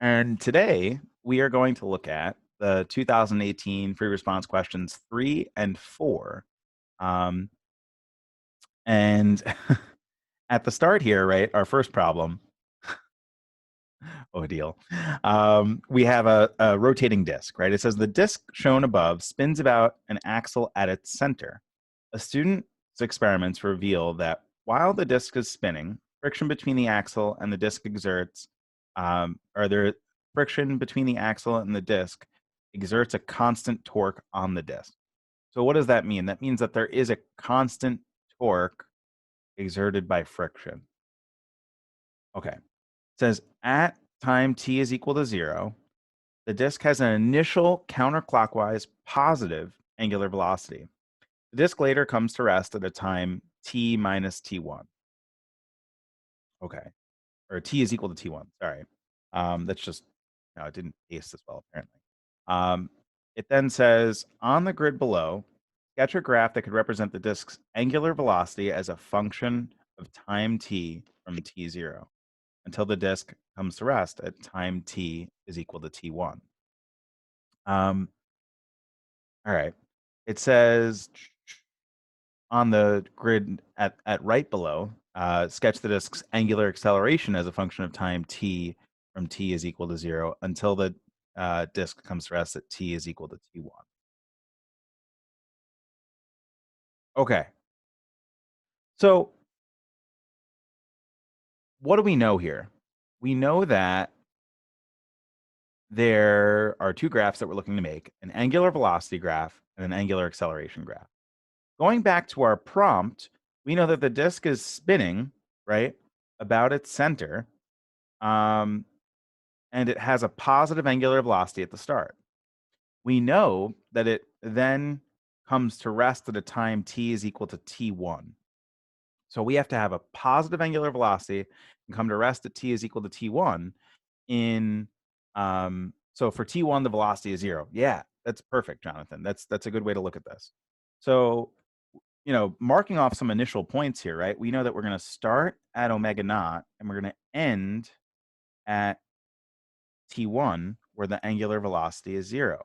And today we are going to look at the 2018 free response questions 3 and 4. And at the start here, right, our first problem, oh deal, we have a rotating disk, right? It says the disk shown above spins about an axle at its center. A student's experiments reveal that while the disk is spinning, friction between the axle and the disk exerts, or there friction between the axle and the disk exerts a constant torque on the disk. So what does that mean? That means that there is a constant torque exerted by friction. Okay. It says at time t is equal to 0, the disk has an initial counterclockwise positive angular velocity. The disk later comes to rest at a time t minus t1. Okay. Or t is equal to t1. Sorry. That's just, no, it didn't paste as well, apparently. It then says, on the grid below, sketch a graph that could represent the disk's angular velocity as a function of time t from t0 until the disk comes to rest at time t is equal to t1. All right. It says on the grid at right below, sketch the disk's angular acceleration as a function of time t from t is equal to 0 until the disk comes to rest at t is equal to t1. Okay. So what do we know here? We know that there are two graphs that we're looking to make, an angular velocity graph and an angular acceleration graph. Going back to our prompt, we know that the disk is spinning, right, about its center, and it has a positive angular velocity at the start. We know that it then comes to rest at a time t is equal to t1. So we have to have a positive angular velocity and come to rest at t is equal to t1 in so for t1 the velocity is 0. Yeah, that's perfect, Jonathan. That's a good way to look at this. So, you know, marking off some initial points here, right? We know that we're going to start at omega naught and we're going to end at t1 where the angular velocity is 0.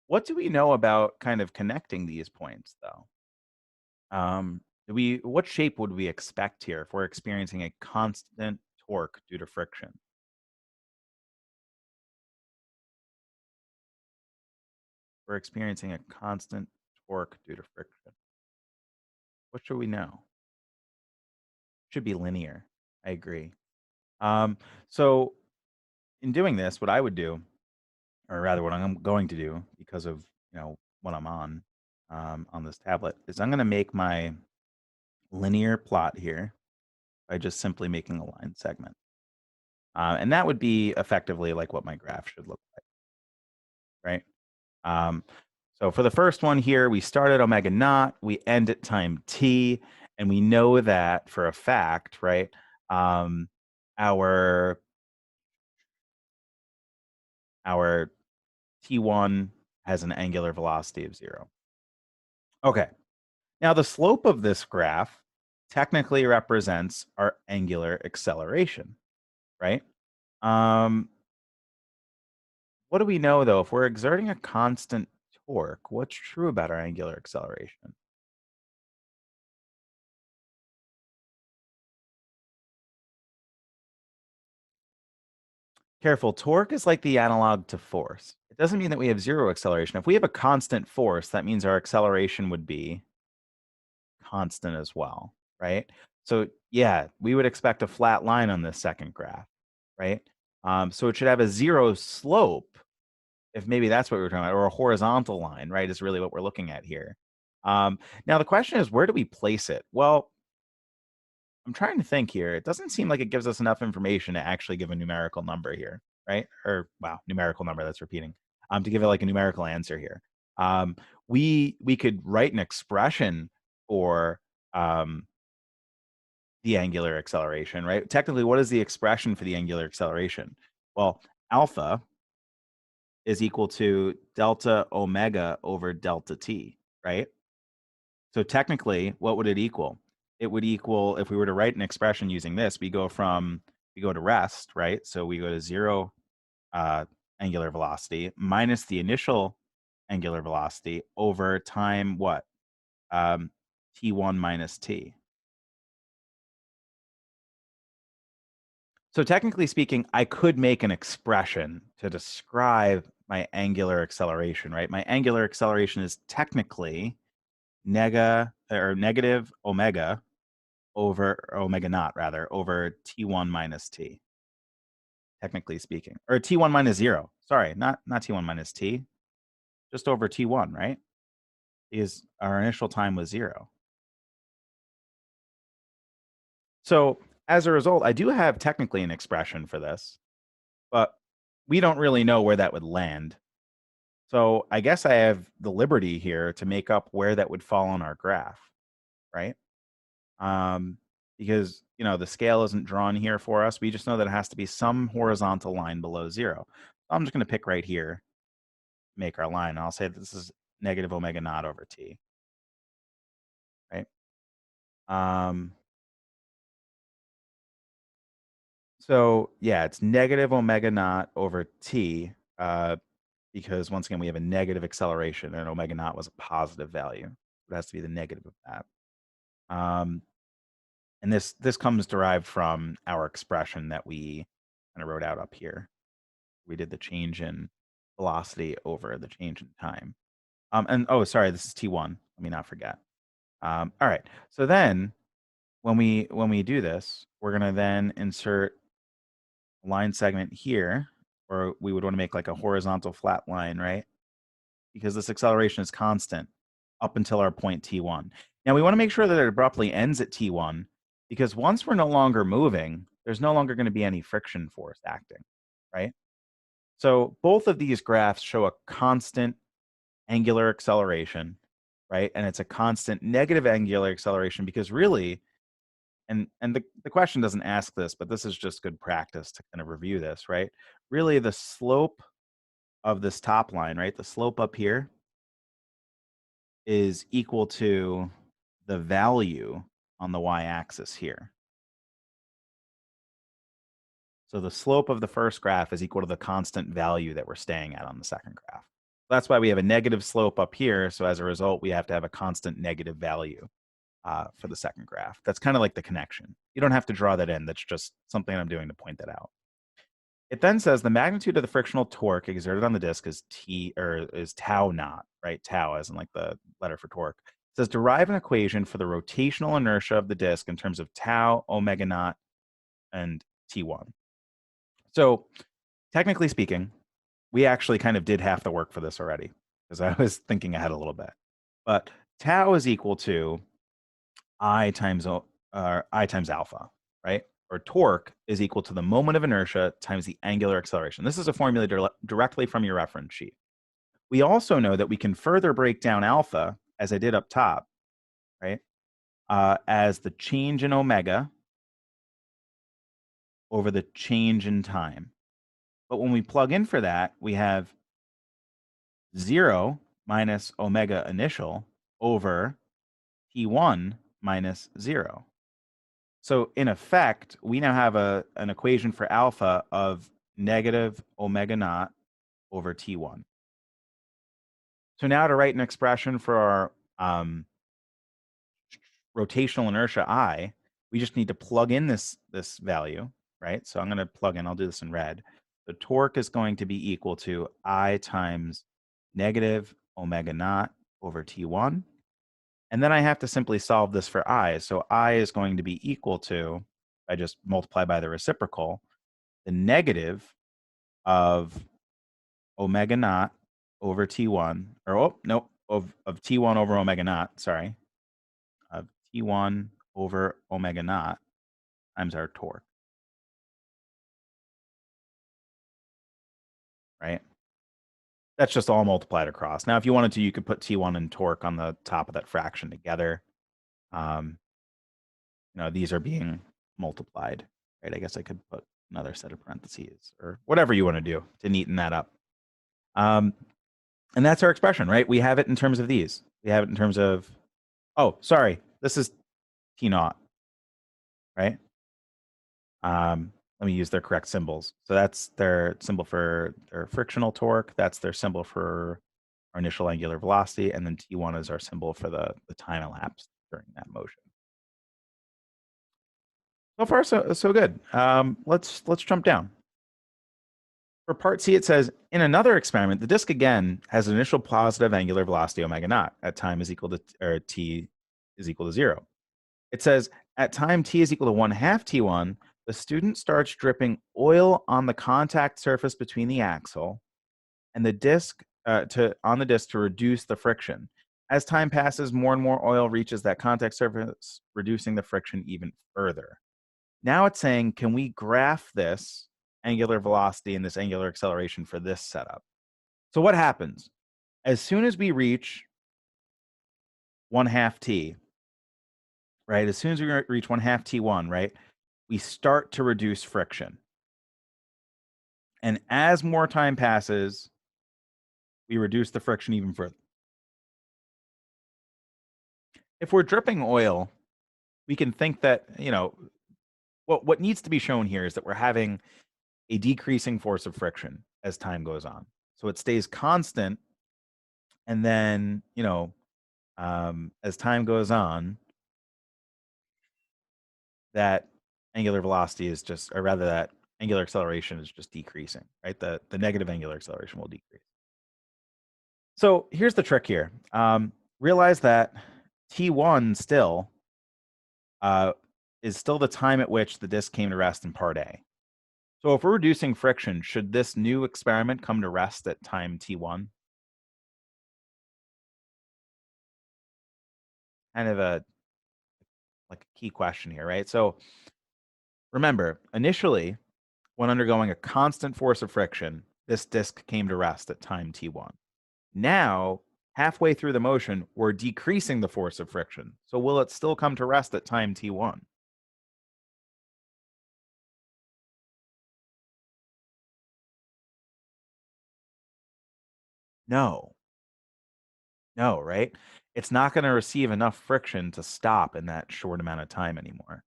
What do we know about kind of connecting these points though? What shape would we expect here if we're experiencing a constant torque due to friction? We're experiencing a constant torque due to friction. What should we know? Should be linear. I agree. So in doing this, what I would do, or rather what I'm going to do because of, what I'm on this tablet, is I'm going to make my linear plot here by just simply making a line segment. And that would be effectively like what my graph should look like, right? So for the first one here, we start at omega naught, we end at time t, and we know that for a fact, right? Our t1 has an angular velocity of 0. Okay. Now the slope of this graph technically represents our angular acceleration, right? What do we know though? If we're exerting a constant torque, what's true about our angular acceleration? Careful, torque is like the analog to force. It doesn't mean that we have 0 acceleration. If we have a constant force, that means our acceleration would be constant as well, right? So yeah, we would expect a flat line on this second graph, right? So it should have a 0 slope, if maybe that's what we're talking about, or a horizontal line, right, is really what we're looking at here. Now the question is, where do we place it? Well, I'm trying to think here. It doesn't seem like it gives us enough information to actually give a numerical number here, right? Or wow, numerical number, that's repeating. To give it like a numerical answer here. We could write an expression for the angular acceleration, right? Technically, what is the expression for the angular acceleration? Well, alpha is equal to delta omega over delta t, right? So technically, what would it equal? It would equal, if we were to write an expression using this, we go to rest, right? So we go to 0 angular velocity minus the initial angular velocity over time what? T1 minus t. So technically speaking, I could make an expression to describe my angular acceleration, right? My angular acceleration is technically negative omega over omega naught rather over T1 minus t, technically speaking, or T1 minus 0. Sorry, not T1 minus t, just over T1, right? Because our initial time was 0. So as a result, I do have technically an expression for this, but we don't really know where that would land. So I guess I have the liberty here to make up where that would fall on our graph, right? Because the scale isn't drawn here for us. We just know that it has to be some horizontal line below 0. So I'm just going to pick right here, make our line. I'll say this is negative omega naught over t, right? So yeah, it's negative omega naught over t, because once again we have a negative acceleration and omega naught was a positive value. It has to be the negative of that. And this comes derived from our expression that we kind of wrote out up here. We did the change in velocity over the change in time. And oh, sorry, this is T1. Let me not forget. All right. So then when we do this, we're gonna then insert a line segment here, or we would want to make like a horizontal flat line, right? Because this acceleration is constant up until our point T1. Now we want to make sure that it abruptly ends at T1, because once we're no longer moving, there's no longer going to be any friction force acting, right? So both of these graphs show a constant angular acceleration, right? And it's a constant negative angular acceleration because really, and the question doesn't ask this, but this is just good practice to kind of review this, right? Really the slope of this top line, right? The slope up here is equal to the value on the y-axis here. So the slope of the first graph is equal to the constant value that we're staying at on the second graph. That's why we have a negative slope up here. So as a result, we have to have a constant negative value for the second graph. That's kind of like the connection. You don't have to draw that in. That's just something I'm doing to point that out. It then says the magnitude of the frictional torque exerted on the disk is tau naught, right? Tau as in like the letter for torque. It says derive an equation for the rotational inertia of the disk in terms of tau, omega naught, and T1. So technically speaking, we actually kind of did half the work for this already because I was thinking ahead a little bit. But tau is equal to I times alpha, right? Or torque is equal to the moment of inertia times the angular acceleration. This is a formula directly from your reference sheet. We also know that we can further break down alpha, as I did up top, right, as the change in omega over the change in time. But when we plug in for that, we have 0 minus omega initial over T1 minus 0. So in effect, we now have an equation for alpha of negative omega naught over T1. So now to write an expression for our rotational inertia I, we just need to plug in this value, right? So I'm going to plug in, I'll do this in red. The torque is going to be equal to I times negative omega naught over T1. And then I have to simply solve this for I. So I is going to be equal to, I just multiply by the reciprocal, the negative of omega naught over T1, or of T1 over omega naught, sorry, of T1 over omega naught times our torque, right? That's just all multiplied across. Now, if you wanted to, you could put T1 and torque on the top of that fraction together. These are being multiplied, right? I guess I could put another set of parentheses or whatever you want to do to neaten that up. And that's our expression, right? We have it in terms of these. We have it in terms of, oh, sorry, this is T naught, right? let me use their correct symbols. So that's their symbol for their frictional torque. That's their symbol for our initial angular velocity. And then T1 is our symbol for the time elapsed during that motion. So far, so good. Let's jump down. For part C, it says, in another experiment, the disk again has an initial positive angular velocity omega naught at time is equal to, or t is equal to 0. It says, at time t is equal to 1/2 T1, the student starts dripping oil on the contact surface between the axle and the disk on the disk to reduce the friction. As time passes, more and more oil reaches that contact surface, reducing the friction even further. Now it's saying, can we graph this angular velocity and this angular acceleration for this setup? So what happens? As soon as we reach 1/2 T, right? As soon as we reach 1/2 T1, right? We start to reduce friction. And as more time passes, we reduce the friction even further. If we're dripping oil, we can think that, what needs to be shown here is that we're having a decreasing force of friction as time goes on. So it stays constant. And then, as time goes on, that angular velocity is just, or rather that angular acceleration is just decreasing, right? The negative angular acceleration will decrease. So here's the trick here. Realize that T1 still is still the time at which the disk came to rest in part A. So if we're reducing friction, should this new experiment come to rest at time T1? Kind of a key question here, right? So remember, initially, when undergoing a constant force of friction, this disk came to rest at time T1. Now, halfway through the motion, we're decreasing the force of friction. So will it still come to rest at time T1? No. No, right? It's not going to receive enough friction to stop in that short amount of time anymore.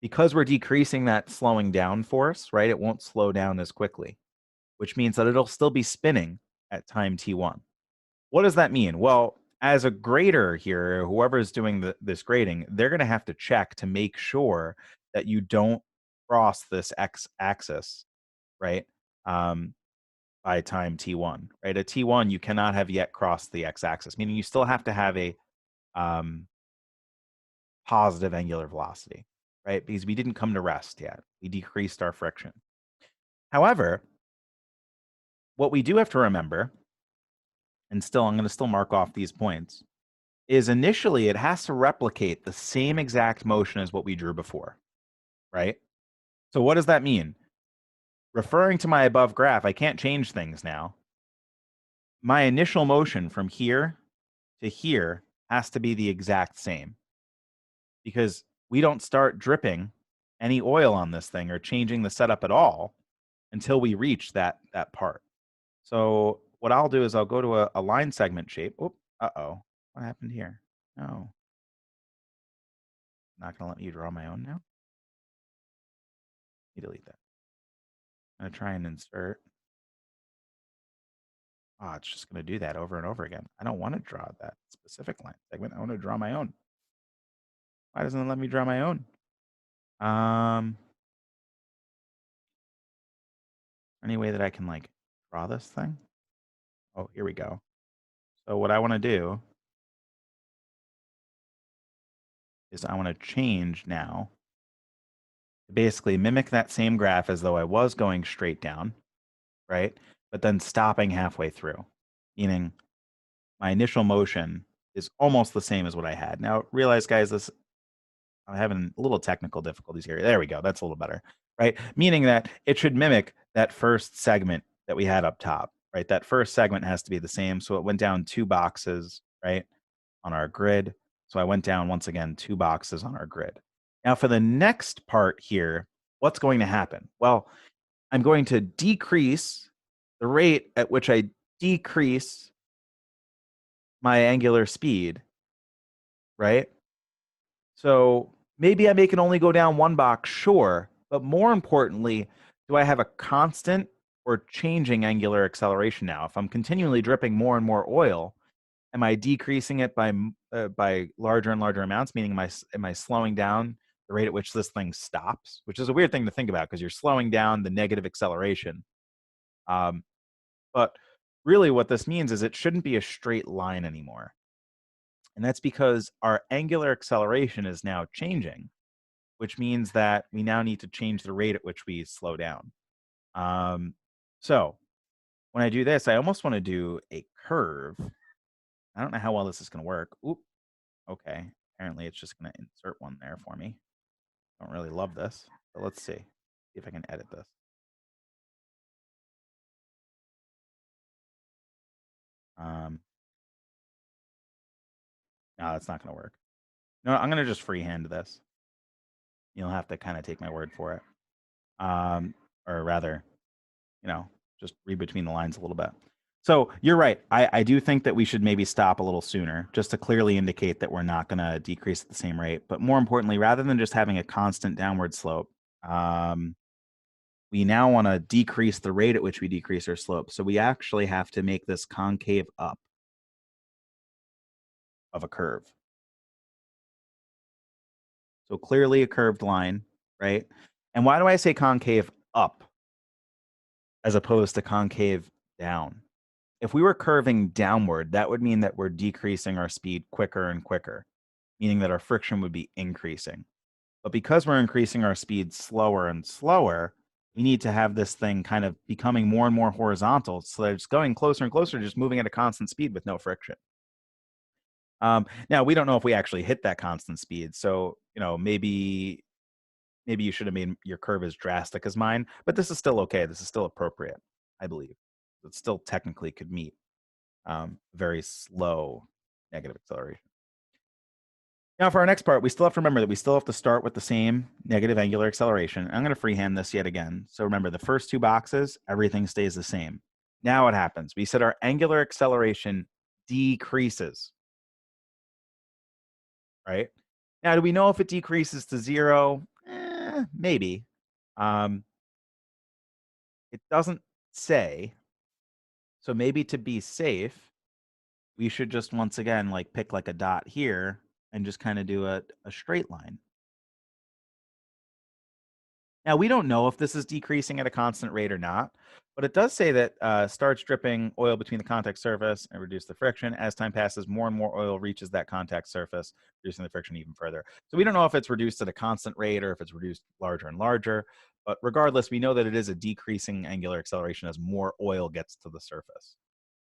Because we're decreasing that slowing down force, right? It won't slow down as quickly, which means that it'll still be spinning at time T1. What does that mean? Well, as a grader here, whoever is doing this grading, they're going to have to check to make sure that you don't cross this x-axis, right? By time T1, right? At T1, you cannot have yet crossed the x-axis, meaning you still have to have a positive angular velocity, right? Because we didn't come to rest yet. We decreased our friction. However, what we do have to remember, and I'm going to still mark off these points, is initially it has to replicate the same exact motion as what we drew before, right? So what does that mean? Referring to my above graph, I can't change things now. My initial motion from here to here has to be the exact same, because we don't start dripping any oil on this thing or changing the setup at all until we reach that part. So what I'll do is I'll go to a line segment shape. Oop, uh-oh. What happened here? No. Not going to let me draw my own now. Let me delete that. I'm going to try and insert. Oh, it's just going to do that over and over again. I don't want to draw that specific line segment. I want to draw my own. Why doesn't it let me draw my own? Any way that I can draw this thing? Oh, here we go. So what I want to do is I want to change now to basically mimic that same graph as though I was going straight down, right? But then stopping halfway through, meaning my initial motion is almost the same as what I had. Now, realize, guys, I'm having a little technical difficulties here. There we go. That's a little better, right? Meaning that it should mimic that first segment that we had up top, right? That first segment has to be the same. So it went down 2 boxes, right, on our grid. So I went down, once again, 2 boxes on our grid. Now, for the next part here, what's going to happen? Well, I'm going to decrease the rate at which I decrease my angular speed, right? So maybe I make it only go down 1 box, sure, But more importantly, do I have a constant or changing angular acceleration now? If I'm continually dripping more and more oil, am I decreasing it by larger and larger amounts? Meaning, am I slowing down the rate at which this thing stops? Which is a weird thing to think about because you're slowing down the negative acceleration. Um, but really, what this means is it shouldn't be a straight line anymore, and that's because our angular acceleration is now changing, which means that we now need to change the rate at which we slow down. So when I do this, I almost want to do a curve. I don't know how well this is going to work. Oop. Okay. Apparently, it's just going to insert one there for me. Don't really love this, but let's see. See if I can edit this. No, that's not going to work. No, I'm going to just freehand this. You'll have to kind of take my word for it. Or rather, just read between the lines a little bit. So you're right. I do think that we should maybe stop a little sooner just to clearly indicate that we're not going to decrease at the same rate. But more importantly, rather than just having a constant downward slope, we now want to decrease the rate at which we decrease our slope. So we actually have to make this concave up of a curve. So clearly a curved line, right? And why do I say concave up as opposed to concave down? If we were curving downward, that would mean that we're decreasing our speed quicker and quicker, meaning that our friction would be increasing. But because we're increasing our speed slower and slower, we need to have this thing kind of becoming more and more horizontal so that it's going closer and closer, just moving at a constant speed with no friction. Now, we don't know if we actually hit that constant speed. So, maybe you should have made your curve as drastic as mine, but this is still okay. This is still appropriate, I believe. It still technically could meet very slow negative acceleration. Now, for our next part, we still have to remember that we still have to start with the same negative angular acceleration. I'm going to freehand this yet again. So remember, the first two boxes, everything stays the same. Now what happens? We said our angular acceleration decreases, right? Now, do we know if it decreases to zero? Maybe. It doesn't say. So maybe to be safe, we should just once again pick a dot here and just kind of do a straight line. Now, we don't know if this is decreasing at a constant rate or not, but it does say that starts dripping oil between the contact surface and reduce the friction. As time passes, more and more oil reaches that contact surface, reducing the friction even further. So we don't know if it's reduced at a constant rate or if it's reduced larger and larger, but regardless, we know that it is a decreasing angular acceleration as more oil gets to the surface.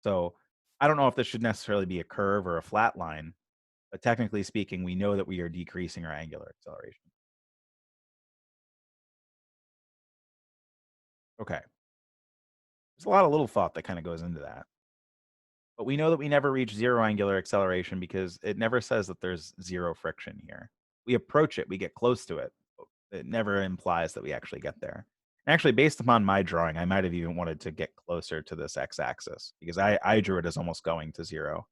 So I don't know if this should necessarily be a curve or a flat line, but technically speaking, we know that we are decreasing our angular acceleration. Okay. There's a lot of little thought that kind of goes into that. But we know that we never reach zero angular acceleration because it never says that there's zero friction here. We approach it, we get close to it. It never implies that we actually get there. And actually, based upon my drawing, I might have even wanted to get closer to this x-axis because I drew it as almost going to zero,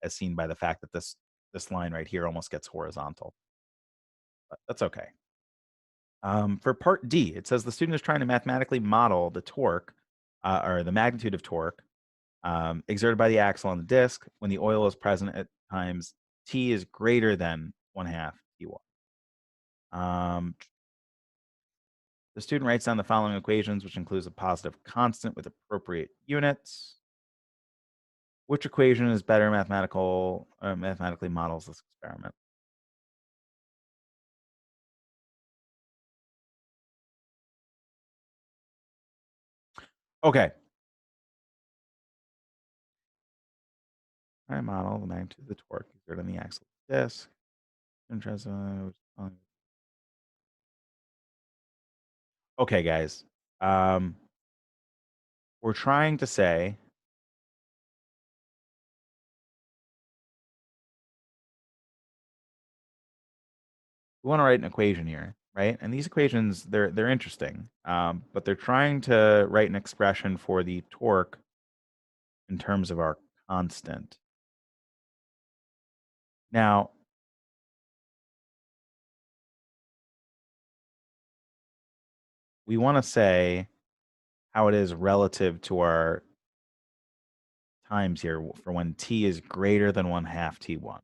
as seen by the fact that this line right here almost gets horizontal. But that's okay. For part D, it says the student is trying to mathematically model the torque or the magnitude of torque exerted by the axle on the disc when the oil is present at times t is greater than 1/2 t1. The student writes down the following equations, which includes a positive constant with appropriate units. Which equation is better mathematically models this experiment? Okay. I model the magnitude of the torque exerted on the axle of the disc. Okay, guys. We're trying to say we want to write an equation here, right? And these equations, they're interesting, but they're trying to write an expression for the torque in terms of our constant. Now, we want to say how it is relative to our times here for when t is greater than 1/2 t1.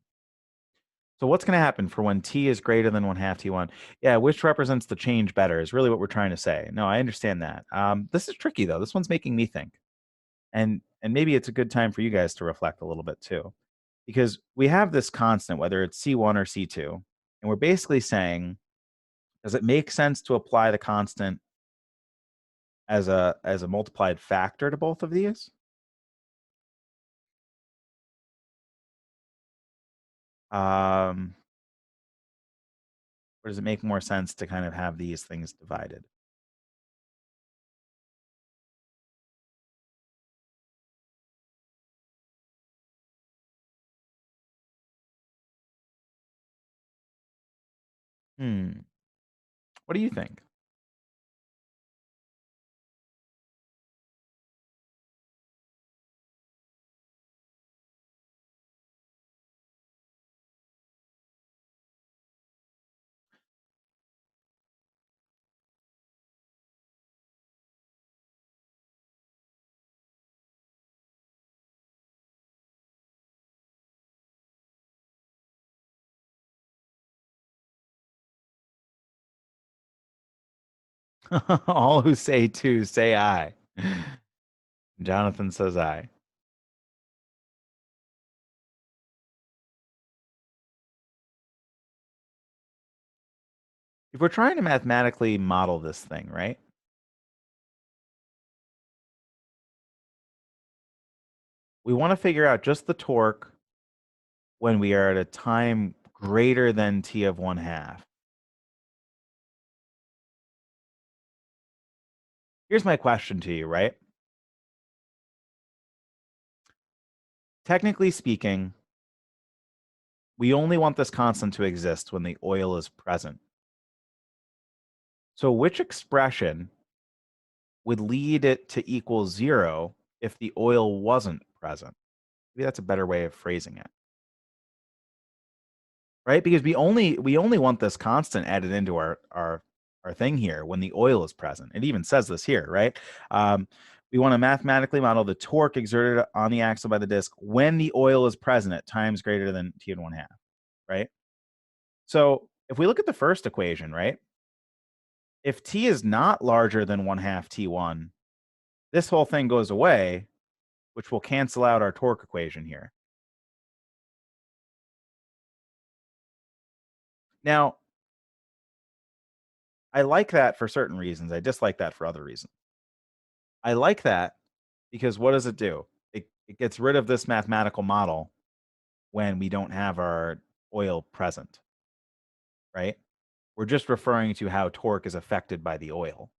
So what's going to happen for when t is greater than 1/2 t1? Yeah, which represents the change better is really what we're trying to say. No, I understand that. This is tricky though. This one's making me think, and maybe it's a good time for you guys to reflect a little bit too, because we have this constant, whether it's c1 or c2, and we're basically saying, does it make sense to apply the constant as a multiplied factor to both of these? Um, or does it make more sense to kind of have these things divided? Hmm. What do you think? All who say two say I. Jonathan says I. If we're trying to mathematically model this thing, right? We want to figure out just the torque when we are at a time greater than t of 1/2. Here's my question to you, right? Technically speaking, we only want this constant to exist when the oil is present. So which expression would lead it to equal 0 if the oil wasn't present? Maybe that's a better way of phrasing it. Right? Because we only want this constant added into our thing here when the oil is present. It even says this here, right? We want to mathematically model the torque exerted on the axle by the disk when the oil is present at times greater than t and 1/2, right? So if we look at the first equation, right? If t is not larger than 1/2 t1, this whole thing goes away, which will cancel out our torque equation here. Now, I like that for certain reasons. I dislike that for other reasons. I like that because what does it do? It gets rid of this mathematical model when we don't have our oil present, right? We're just referring to how torque is affected by the oil.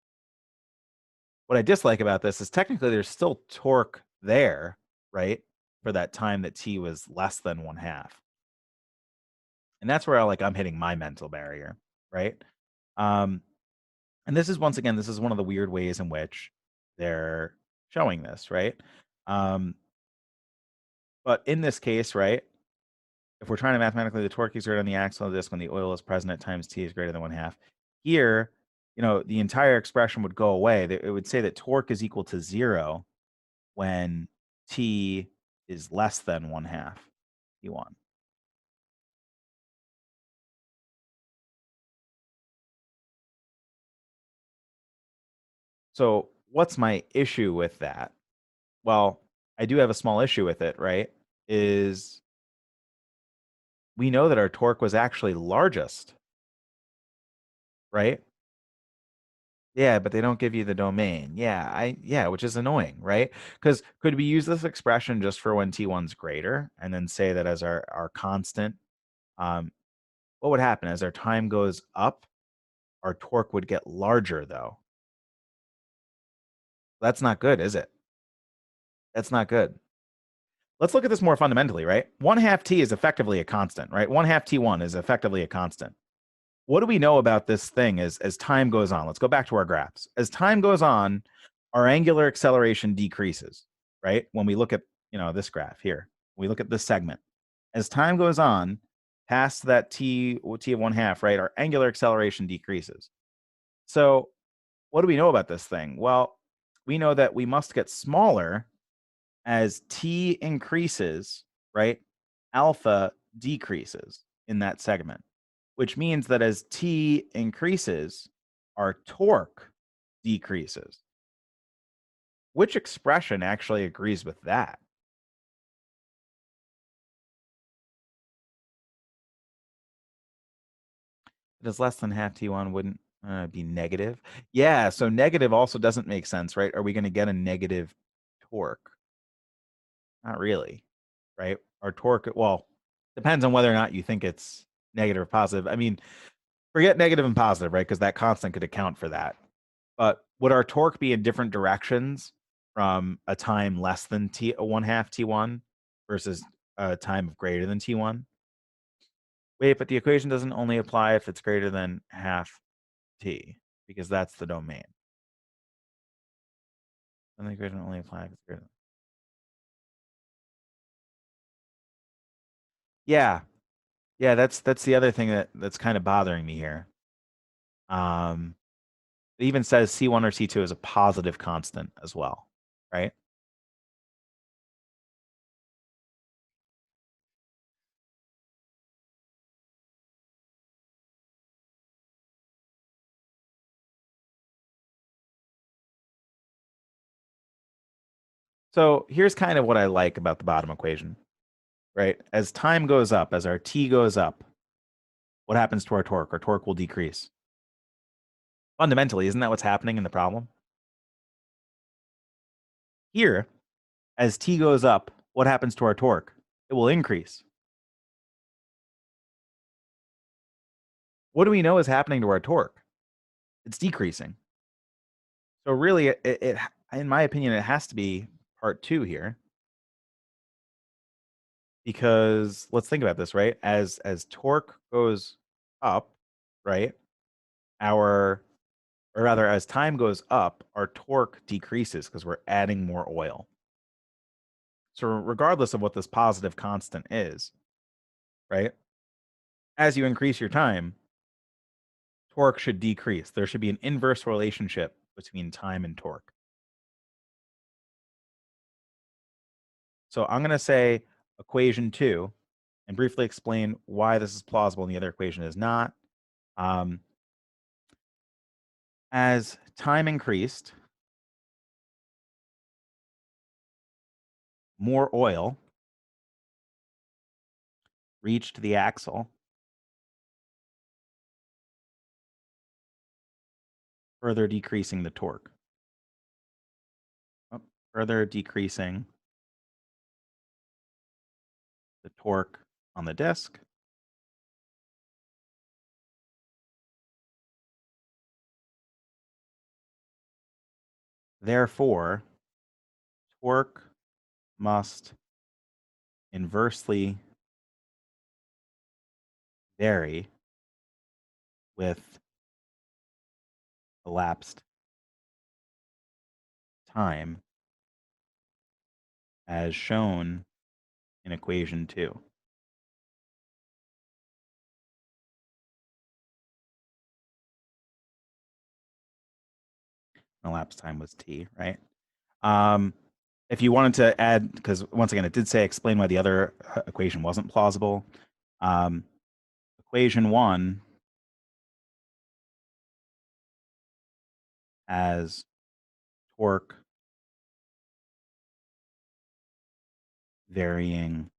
What I dislike about this is technically there's still torque there, right? For that time that t was less than 1/2. And that's where I'm hitting my mental barrier, right? Um, and this is once again, this is one of the weird ways in which they're showing this, right? Um, but in this case, right, if we're trying to mathematically the torque exerted on the axle of the disk when the oil is present at times t is greater than 1/2, here, the entire expression would go away. It would say that torque is equal to 0 when t is less than 1/2 t1. So what's my issue with that? Well, I do have a small issue with it, right? Is we know that our torque was actually largest, right? Yeah, but they don't give you the domain. Yeah, which is annoying, right? Because could we use this expression just for when T1's greater and then say that as our constant? Um, what would happen as our time goes up, our torque would get larger though. That's not good, is it? That's not good. Let's look at this more fundamentally, right? 1/2 T is effectively a constant, right? 1/2 T1 is effectively a constant. What do we know about this thing as time goes on? Let's go back to our graphs. As time goes on, our angular acceleration decreases, right? When we look at, this graph here, we look at this segment. As time goes on, past that t of 1/2, right, our angular acceleration decreases. So what do we know about this thing? Well, we know that we must get smaller as t increases, right? Alpha decreases in that segment, which means that as t increases, our torque decreases. Which expression actually agrees with that? If it's less than half T1 wouldn't be negative. Yeah, so negative also doesn't make sense, right? Are we going to get a negative torque? Not really, right? Our torque, well, depends on whether or not you think it's negative or positive. I mean, forget negative and positive, right? Because that constant could account for that. But would our torque be in different directions from a time less than one half T1 versus a time of greater than T1? Wait, but the equation doesn't only apply if it's greater than half T, because that's the domain. And the equation only applies if it's greater than. Yeah. Yeah, that's the other thing that's kind of bothering me here. It even says C1 or C2 is a positive constant as well, right? So here's kind of what I like about the bottom equation, right? As time goes up, as our T goes up, what happens to our torque? Our torque will decrease. Fundamentally, isn't that what's happening in the problem? Here, as T goes up, what happens to our torque? It will increase. What do we know is happening to our torque? It's decreasing. So really, in my opinion, it has to be part 2 here. Because let's think about this, right? As torque goes up, right? Our or rather as time goes up, our torque decreases because we're adding more oil. So regardless of what this positive constant is, right? As you increase your time, torque should decrease. There should be an inverse relationship between time and torque. So I'm going to say equation 2 and briefly explain why this is plausible and the other equation is not. Um, as time increased, more oil reached the axle, further decreasing the torque. Oh, further decreasing the torque on the disc. Therefore, torque must inversely vary with elapsed time as shown in equation 2. Elapsed time was t, right? If you wanted to add, because once again, it did say explain why the other equation wasn't plausible. Equation 1 as torque varying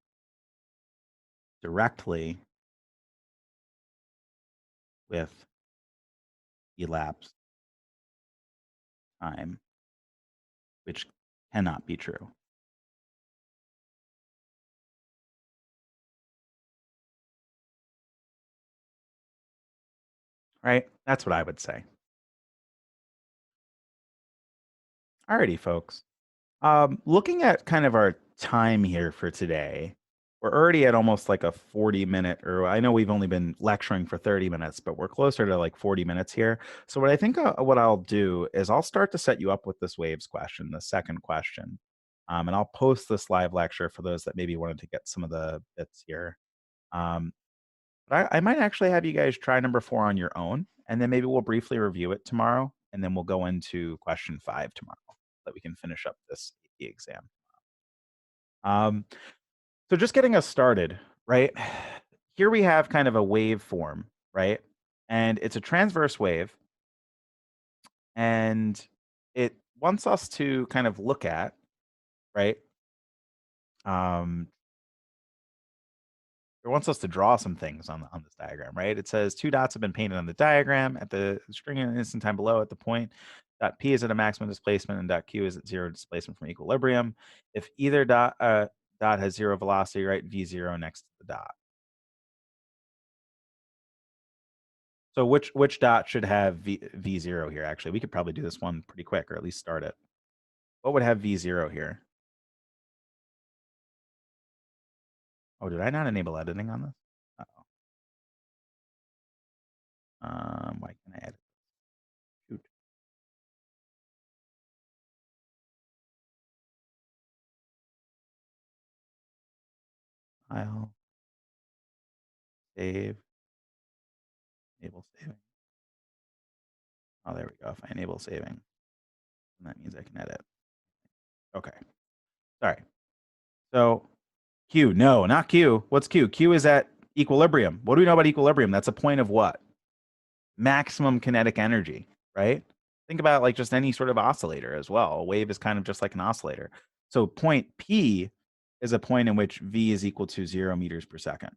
directly with elapsed time, which cannot be true. Right? That's what I would say. Alrighty, folks. Looking at kind of our time here for today, we're already at almost like a 40-minute, or I know we've only been lecturing for 30 minutes, but we're closer to like 40 minutes here. So what I think what I'll do is I'll start to set you up with this waves question, the second question. And I'll post this live lecture for those that maybe wanted to get some of the bits here. Um, but I might actually have you guys try number 4 on your own, and then maybe we'll briefly review it tomorrow and then we'll go into question 5 tomorrow so that we can finish up this AP exam. So just getting us started, right? Here we have kind of a waveform, right? And it's a transverse wave, and it wants us to kind of look at, right? It wants us to draw some things on this diagram, right? It says 2 dots have been painted on the diagram at the string and instant time below at the point. Dot P is at a maximum displacement and dot Q is at 0 displacement from equilibrium. If either dot has 0 velocity, write V0 next to the dot. So which dot should have V0 here? Actually, we could probably do this one pretty quick, or at least start it. What would have V0 here? Oh, did I not enable editing on this? Uh-oh. Why can't I edit? Shoot. File. Save. Enable saving. Oh, there we go. If I enable saving, that means I can edit. Okay. Sorry. So Q, no, not Q. What's Q? Q is at equilibrium. What do we know about equilibrium? That's a point of what? Maximum kinetic energy, right? Think about like just any sort of oscillator as well. A wave is kind of just like an oscillator. So point P is a point in which V is equal to 0 meters per second,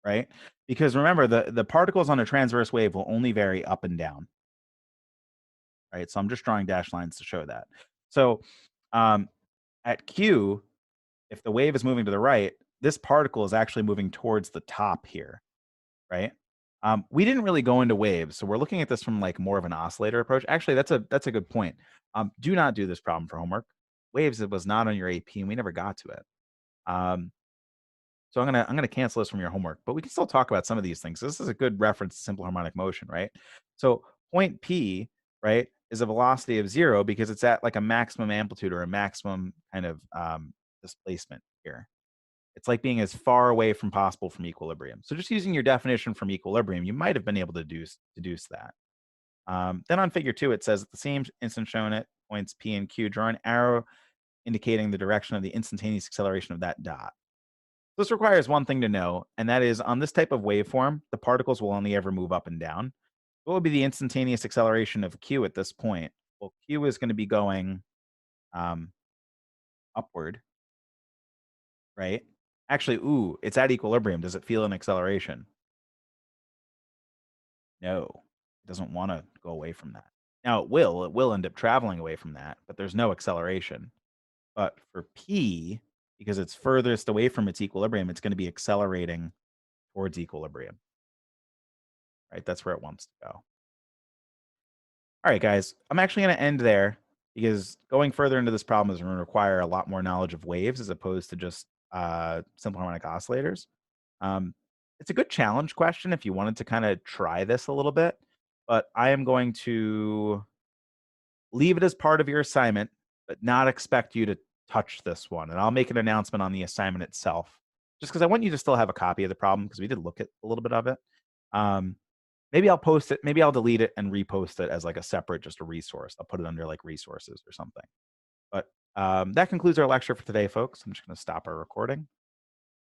right? Because remember, the particles on a transverse wave will only vary up and down, right? So I'm just drawing dashed lines to show that. So at Q, if the wave is moving to the right, this particle is actually moving towards the top here, right? We didn't really go into waves, so we're looking at this from like more of an oscillator approach. Actually, that's a good point. Do not do this problem for homework. Waves, it was not on your AP, and we never got to it. So I'm gonna cancel this from your homework, but we can still talk about some of these things. This is a good reference to simple harmonic motion, right? So point P, right, is a velocity of 0 because it's at like a maximum amplitude or a maximum kind of displacement here. It's like being as far away from possible from equilibrium. So just using your definition from equilibrium, you might have been able to deduce that. Then on figure 2, it says at the same instant shown at points P and Q, draw an arrow indicating the direction of the instantaneous acceleration of that dot. This requires one thing to know, and that is on this type of waveform, the particles will only ever move up and down. What would be the instantaneous acceleration of Q at this point? Well, Q is going to be going upward, right? Actually, ooh, it's at equilibrium. Does it feel an acceleration? No, it doesn't want to go away from that. Now it will end up traveling away from that, but there's no acceleration. But for P, because it's furthest away from its equilibrium, it's going to be accelerating towards equilibrium, right? That's where it wants to go. All right, guys, I'm actually going to end there because going further into this problem is going to require a lot more knowledge of waves as opposed to just simple harmonic oscillators. It's a good challenge question if you wanted to kind of try this a little bit, but I am going to leave it as part of your assignment, but not expect you to touch this one. And I'll make an announcement on the assignment itself, just because I want you to still have a copy of the problem because we did look at a little bit of it. Maybe I'll post it. Maybe I'll delete it and repost it as like a separate, just a resource. I'll put it under like resources or something. But that concludes our lecture for today, folks. I'm just going to stop our recording.